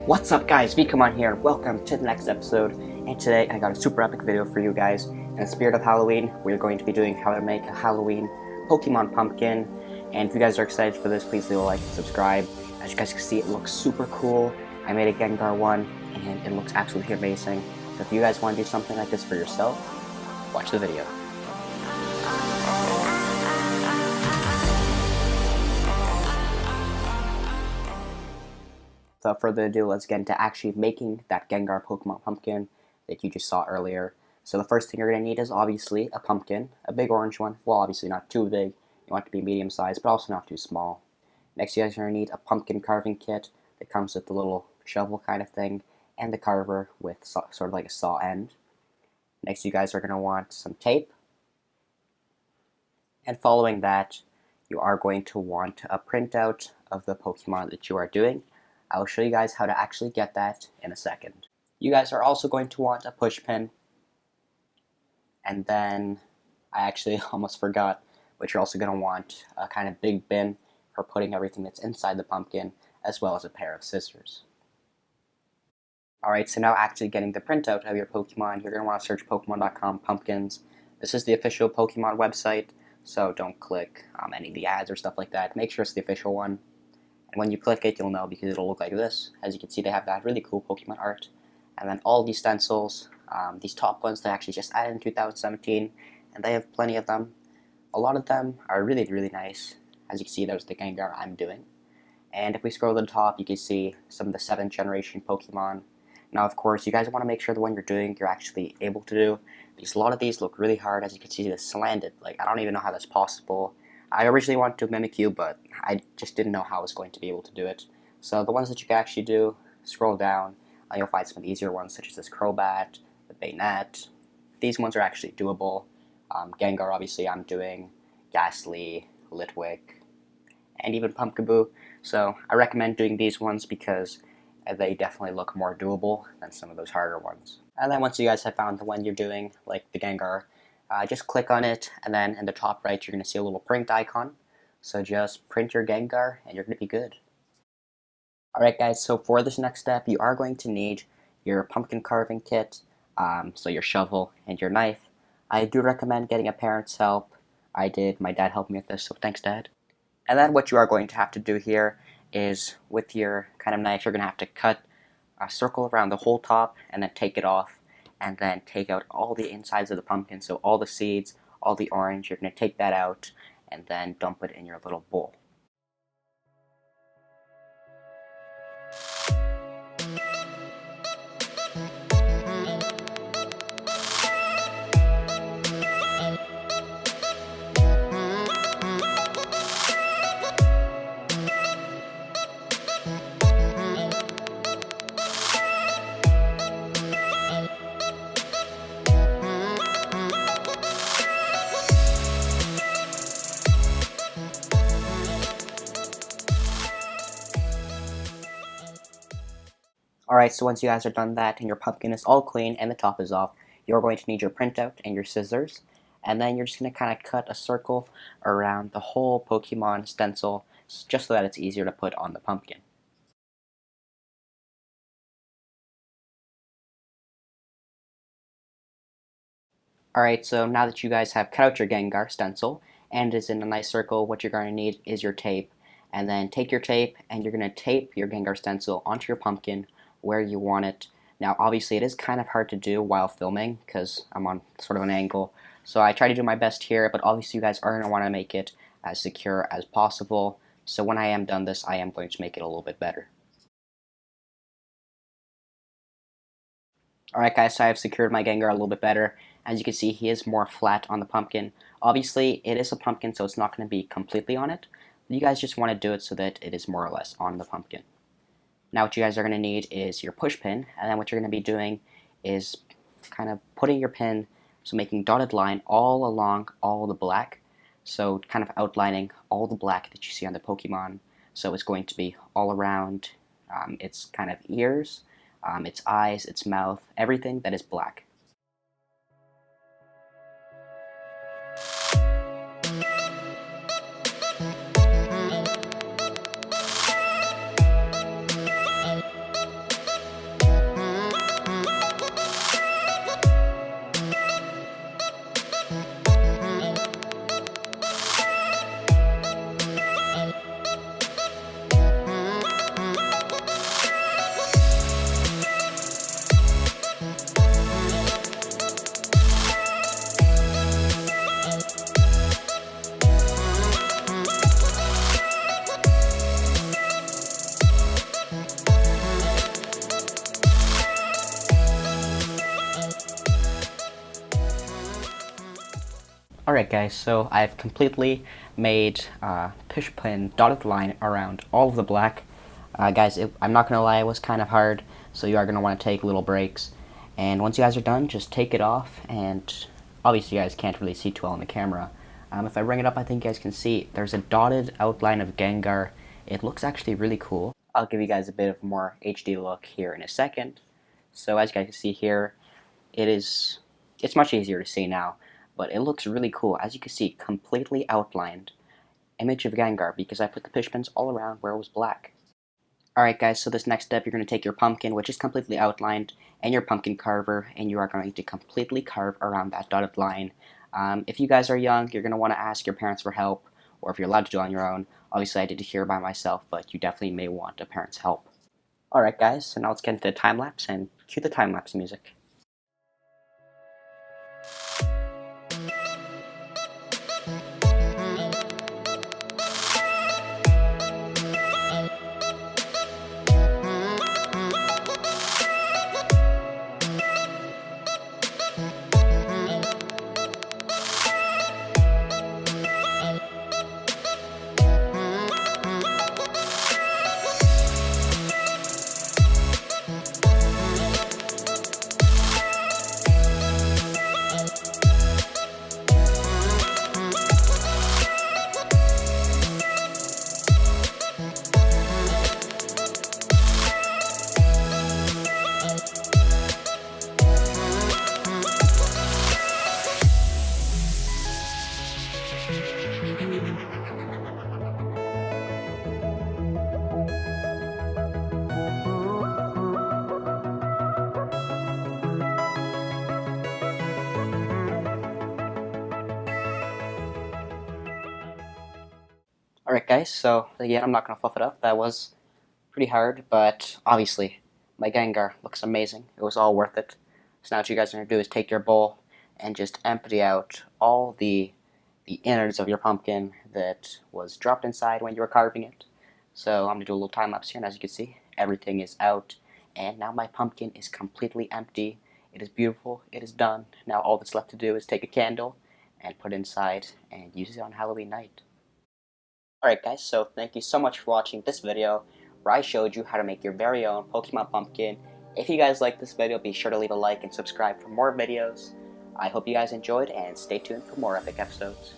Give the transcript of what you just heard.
What's up guys, Vcomon here and welcome to the next episode, and today I got a super epic video for you guys. In the spirit of Halloween, we're going to be doing how to make a Halloween Pokemon pumpkin, and if you guys are excited for this, please leave a like and subscribe. As you guys can see, it looks super cool. I made a Gengar one, and it looks absolutely amazing. So if you guys want to do something like this for yourself, watch the video. Without further ado, let's get into actually making that Gengar Pokemon pumpkin that you just saw earlier. So the first thing you're going to need is obviously a pumpkin, a big orange one. Well, obviously not too big. You want it to be medium sized, but also not too small. Next, you guys are going to need a pumpkin carving kit that comes with the little shovel kind of thing and the carver with sort of like a saw end. Next, you guys are going to want some tape. And following that, you are going to want a printout of the Pokemon that you are doing. I will show you guys how to actually get that in a second. You guys are also going to want a push pin. And then, I actually almost forgot, but you're also going to want a kind of big bin for putting everything that's inside the pumpkin, as well as a pair of scissors. Alright, so now actually getting the printout of your Pokemon, you're going to want to search Pokemon.com pumpkins. This is the official Pokemon website, so don't click any of the ads or stuff like that. Make sure it's the official one. And when you click it, you'll know because it'll look like this. As you can see, they have that really cool Pokemon art. And then all these stencils, these top ones, they actually just added in 2017, and they have plenty of them. A lot of them are really, really nice. As you can see, there's the Gengar I'm doing. And if we scroll to the top, you can see some of the 7th generation Pokemon. Now, of course, you guys want to make sure the one you're doing, you're actually able to do, because a lot of these look really hard. As you can see, they're slanted. Like, I don't even know how that's possible. I originally wanted to mimic you, but I just didn't know how I was going to be able to do it. So the ones that you can actually do, scroll down, and you'll find some of the easier ones, such as this Crobat, the Bayonet. These ones are actually doable. Gengar, obviously, I'm doing, Ghastly, Litwick, and even Pumpkaboo. So I recommend doing these ones because they definitely look more doable than some of those harder ones. And then once you guys have found the one you're doing, like the Gengar, just click on it, and then in the top right, you're going to see a little print icon. So just print your Gengar, and you're going to be good. Alright guys, so for this next step, you are going to need your pumpkin carving kit, so your shovel and your knife. I do recommend getting a parent's help. I did, my dad helped me with this, so thanks Dad. And then what you are going to have to do here is, with your kind of knife, you're going to have to cut a circle around the whole top, and then take it off. And then take out all the insides of the pumpkin, so all the seeds, all the orange, you're going to take that out and then dump it in your little bowl. Alright, so once you guys are done that and your pumpkin is all clean and the top is off, you're going to need your printout and your scissors. And then you're just going to kind of cut a circle around the whole Pokemon stencil, just so that it's easier to put on the pumpkin. Alright, so now that you guys have cut out your Gengar stencil and it's in a nice circle, what you're going to need is your tape. And then take your tape and you're going to tape your Gengar stencil onto your pumpkin where you want it. Now obviously it is kind of hard to do while filming because I'm on sort of an angle, so I try to do my best here, but obviously you guys are going to want to make it as secure as possible, so when I am done this, I am going to make it a little bit better. Alright guys, so I have secured my Gengar a little bit better. As you can see, he is more flat on the pumpkin. Obviously it is a pumpkin, so it's not going to be completely on it. You guys just want to do it so that it is more or less on the pumpkin. Now what you guys are going to need is your push pin, and then what you're going to be doing is kind of putting your pin, so making dotted line all along all the black, so kind of outlining all the black that you see on the Pokemon. So it's going to be all around its kind of ears, its eyes, its mouth, everything that is black. Alright guys, so I've completely made a pushpin dotted line around all of the black. Guys, I'm not going to lie, it was kind of hard, so you are going to want to take little breaks. And once you guys are done, just take it off, and obviously you guys can't really see too well on the camera. If I bring it up, I think you guys can see there's a dotted outline of Gengar. It looks actually really cool. I'll give you guys a bit of a more HD look here in a second. So as you guys can see here, it's much easier to see now. But it looks really cool. As you can see, completely outlined image of Gengar because I put the pushpins all around where it was black. Alright guys, so this next step, you're going to take your pumpkin, which is completely outlined, and your pumpkin carver, and you are going to completely carve around that dotted line. If you guys are young, you're going to want to ask your parents for help, or if you're allowed to do it on your own. Obviously I did it here by myself, but you definitely may want a parent's help. Alright guys, so now let's get into the time-lapse, and cue the time-lapse music. Alright guys, so again, I'm not going to fluff it up. That was pretty hard, but obviously my Gengar looks amazing. It was all worth it. So now what you guys are going to do is take your bowl and just empty out all the innards of your pumpkin that was dropped inside when you were carving it. So I'm going to do a little time lapse here, and as you can see, everything is out. And now my pumpkin is completely empty. It is beautiful. It is done. Now all that's left to do is take a candle and put it inside and use it on Halloween night. Alright guys, so thank you so much for watching this video where I showed you how to make your very own Pokemon pumpkin. If you guys liked this video, be sure to leave a like and subscribe for more videos. I hope you guys enjoyed, and stay tuned for more epic episodes.